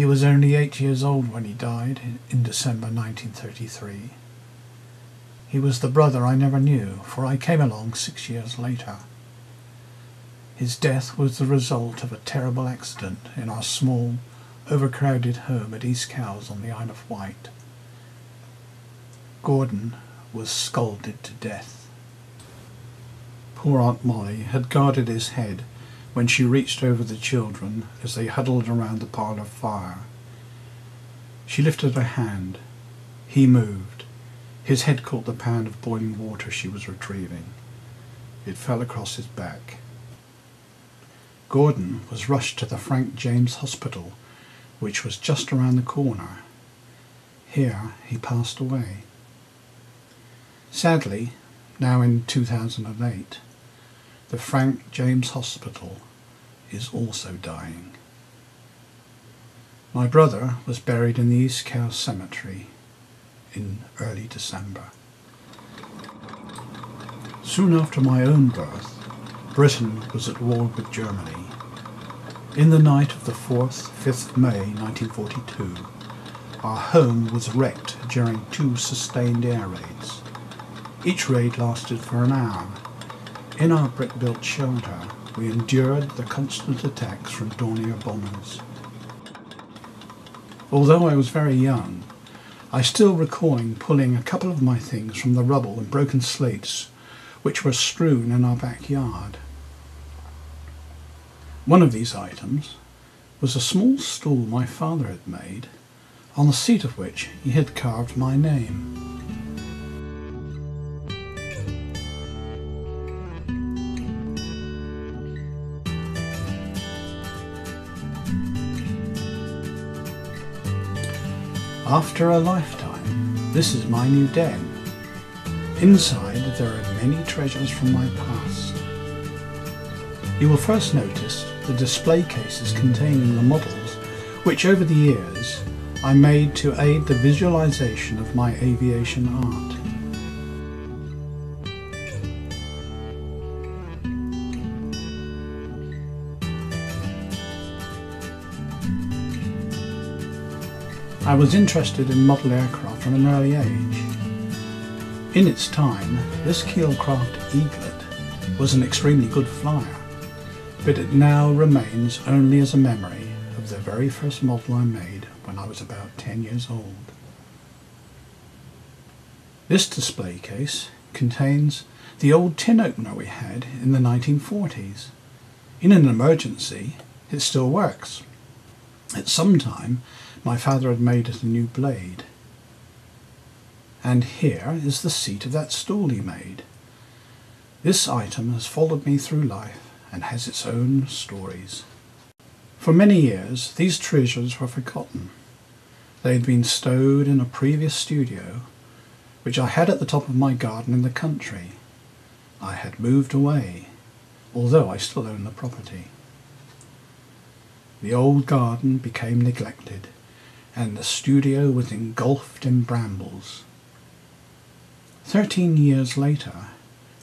was only 8 years old when he died in December 1933. He was the brother I never knew, for I came along 6 years later. His death was the result of a terrible accident in our small, overcrowded home at East Cowes on the Isle of Wight. Gordon was scalded to death. Poor Aunt Molly had guarded his head when she reached over the children as they huddled around the parlour fire. She lifted her hand. He moved. His head caught the pan of boiling water she was retrieving. It fell across his back. Gordon was rushed to the Frank James Hospital, which was just around the corner. Here he passed away. Sadly, now in 2008, the Frank James Hospital is also dying. My brother was buried in the East Cowes Cemetery in early December. Soon after my own birth, Britain was at war with Germany. In the night of the 5th May 1942, our home was wrecked during 2 sustained air raids. Each raid lasted for an hour. In our brick-built shelter, we endured the constant attacks from Dornier bombers. Although I was very young, I still recall pulling a couple of my things from the rubble and broken slates which were strewn in our backyard. One of these items was a small stool my father had made, on the seat of which he had carved my name. After a lifetime, this is my new den. Inside there are many treasures from my past. You will first notice the display cases containing the models which over the years I made to aid the visualization of my aviation art. I was interested in model aircraft from an early age. In its time, this Keelcraft Eaglet was an extremely good flyer, but it now remains only as a memory of the very first model I made when I was about 10 years old. This display case contains the old tin opener we had in the 1940s. In an emergency, it still works. At some time, my father had made it a new blade. And here is the seat of that stool he made. This item has followed me through life and has its own stories. For many years, these treasures were forgotten. They had been stowed in a previous studio, which I had at the top of my garden in the country. I had moved away, although I still own the property. The old garden became neglected, and the studio was engulfed in brambles. 13 years later,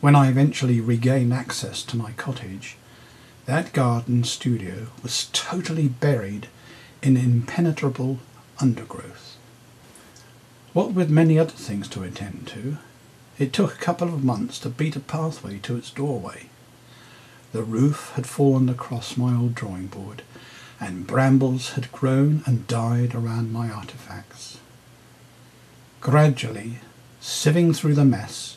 when I eventually regained access to my cottage, that garden studio was totally buried in impenetrable undergrowth. What with many other things to attend to, it took a couple of months to beat a pathway to its doorway. The roof had fallen across my old drawing board, and brambles had grown and died around my artifacts. Gradually, sieving through the mess,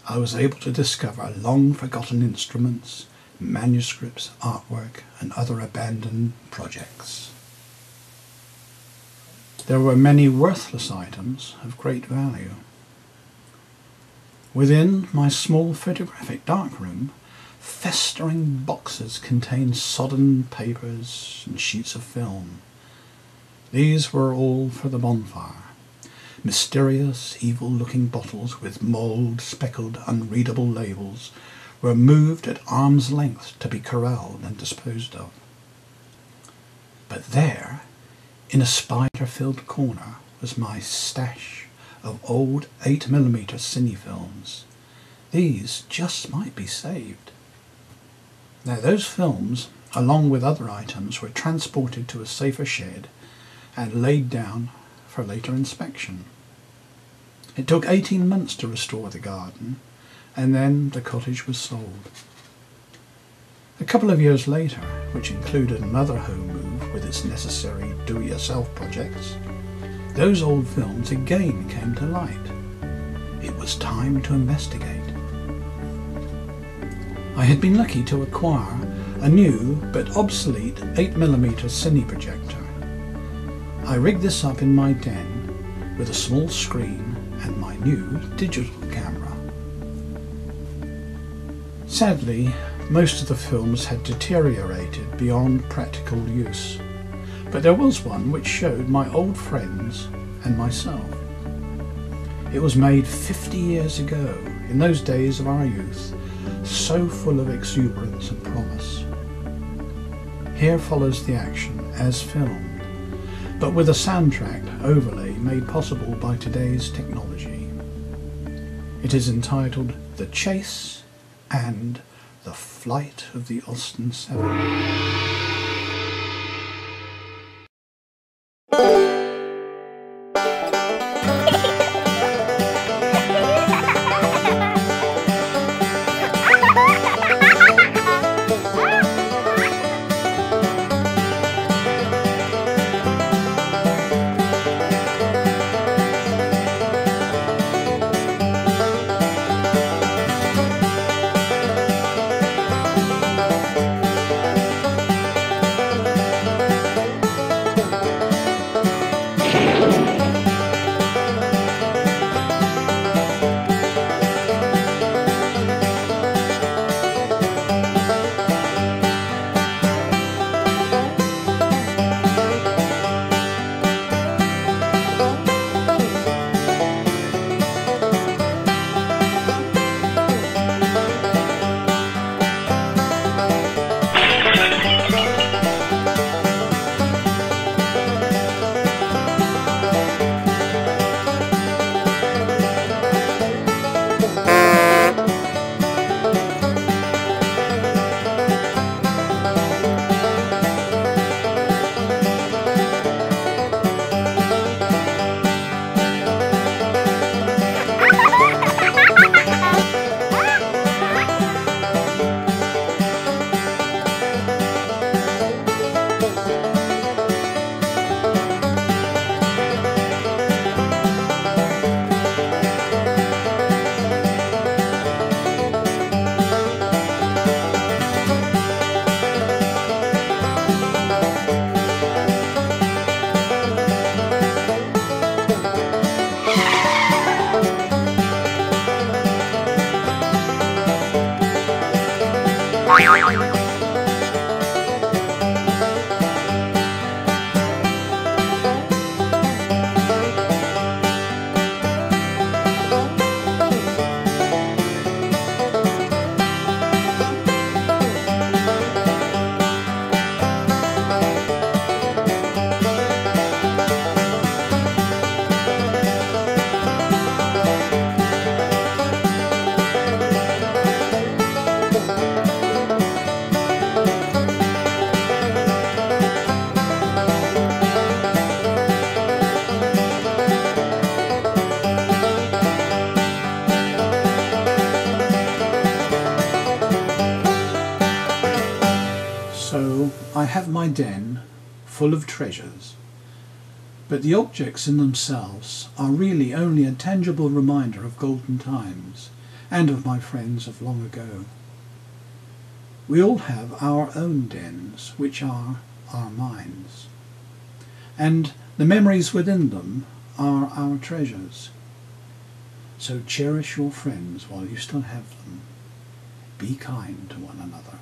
I was able to discover long-forgotten instruments, manuscripts, artwork, and other abandoned projects. There were many worthless items of great value. Within my small photographic darkroom, festering boxes contained sodden papers and sheets of film. These were all for the bonfire. Mysterious, evil-looking bottles with mould, speckled, unreadable labels were moved at arm's length to be corralled and disposed of. But there, in a spider-filled corner, was my stash of old 8mm cine films. These just might be saved. Now those films, along with other items, were transported to a safer shed and laid down for later inspection. It took 18 months to restore the garden, and then the cottage was sold. A couple of years later, which included another home move with its necessary do-it-yourself projects, those old films again came to light. It was time to investigate. I had been lucky to acquire a new but obsolete 8mm cine projector. I rigged this up in my den with a small screen and my new digital camera. Sadly, most of the films had deteriorated beyond practical use, but there was one which showed my old friends and myself. It was made 50 years ago, in those days of our youth, so full of exuberance and promise. Here follows the action as filmed, but with a soundtrack overlay made possible by today's technology. It is entitled The Chase and The Flight of the Austin 7. I have my den full of treasures, but the objects in themselves are really only a tangible reminder of golden times and of my friends of long ago. We all have our own dens, which are our minds, and the memories within them are our treasures. So cherish your friends while you still have them. Be kind to one another.